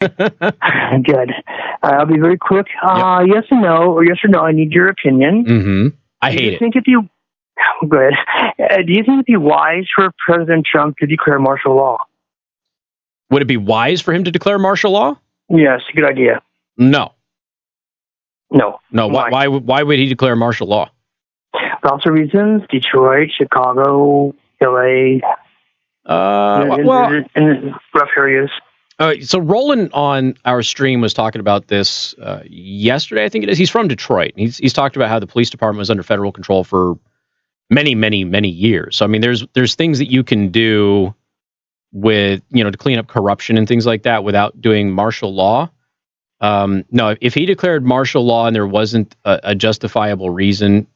Good. I'll be very quick. Yes or no, I need your opinion. Mm-hmm. I hate it. Good. Do you think it'd be wise for President Trump to declare martial law? Would it be wise for him to declare martial law? Yes, good idea. No. Why? Why would he declare martial law? Lots of reasons. Detroit, Chicago, LA. In rough areas. So Roland on our stream was talking about this yesterday, I think it is. He's from Detroit. He's talked about how the police department was under federal control for many, many, many years. So, I mean, there's things that you can do with, to clean up corruption and things like that without doing martial law. No, if he declared martial law and there wasn't a justifiable reason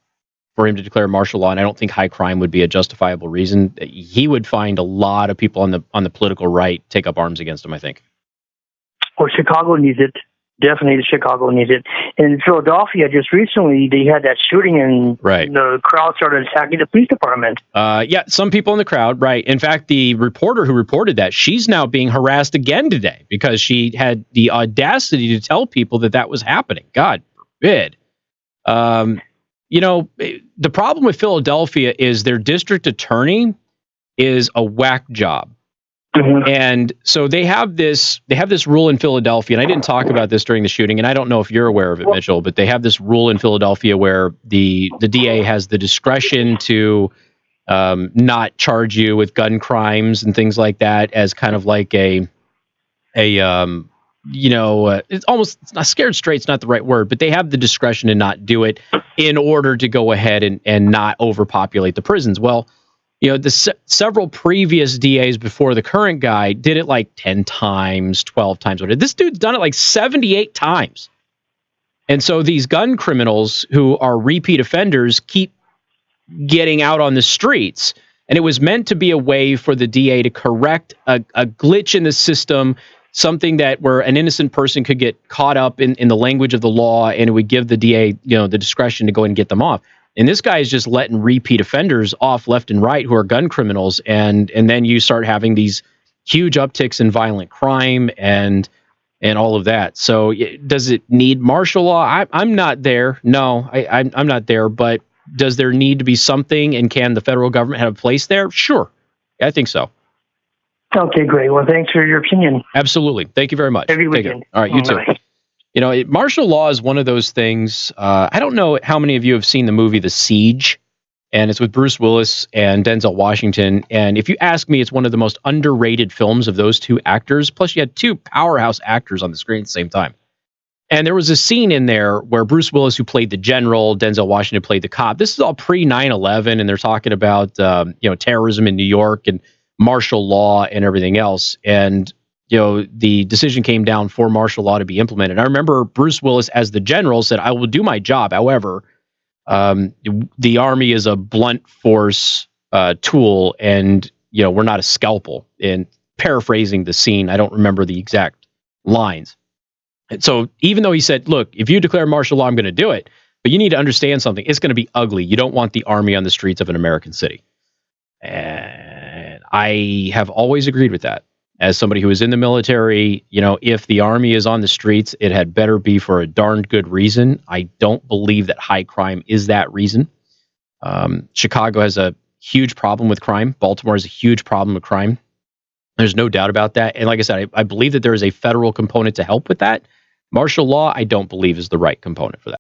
for him to declare martial law, and I don't think high crime would be a justifiable reason, he would find a lot of people on the political right take up arms against him, I think. Well, Chicago needs it. Definitely Chicago needs it. In Philadelphia, just recently, they had that shooting and the crowd started attacking the police department. Some people in the crowd, right. In fact, the reporter who reported that, she's now being harassed again today because she had the audacity to tell people that was happening. God forbid. The problem with Philadelphia is their district attorney is a whack job. Mm-hmm. And so they have this rule in Philadelphia, and I didn't talk about this during the shooting, and I don't know if you're aware of it, Mitchell, but they have this rule in Philadelphia where the DA has the discretion to not charge you with gun crimes and things like that as kind of like it's not scared straight's not the right word, but they have the discretion to not do it in order to go ahead and not overpopulate the prisons. Well, several previous DAs before the current guy did it like 10 times, 12 times. This dude's done it like 78 times. And so these gun criminals who are repeat offenders keep getting out on the streets. And it was meant to be a way for the DA to correct a glitch in the system, something that where an innocent person could get caught up in the language of the law, and it would give the DA, the discretion to go and get them off. And this guy is just letting repeat offenders off left and right who are gun criminals. And then you start having these huge upticks in violent crime and all of that. So does it need martial law? I'm not there. No, I'm not there. But does there need to be something? And can the federal government have a place there? Sure. I think so. Okay, great. Well, thanks for your opinion. Absolutely. Thank you very much. Every weekend. All right, you too. Bye. Martial law is one of those things. I don't know how many of you have seen the movie The Siege, and it's with Bruce Willis and Denzel Washington. And if you ask me, it's one of the most underrated films of those two actors. Plus, you had two powerhouse actors on the screen at the same time. And there was a scene in there where Bruce Willis, who played the general, Denzel Washington played the cop. This is all pre 9/11, and they're talking about terrorism in New York and martial law and everything else. And the decision came down for martial law to be implemented. I remember Bruce Willis, as the general, said, "I will do my job. However, the army is a blunt force tool, and we're not a scalpel." And paraphrasing the scene, I don't remember the exact lines. And so even though he said, "Look, if you declare martial law, I'm going to do it, but you need to understand something. It's going to be ugly. You don't want the army on the streets of an American city." And I have always agreed with that. As somebody who is in the military, if the army is on the streets, it had better be for a darned good reason. I don't believe that high crime is that reason. Chicago has a huge problem with crime. Baltimore has a huge problem with crime. There's no doubt about that. And like I said, I believe that there is a federal component to help with that. Martial law, I don't believe, is the right component for that.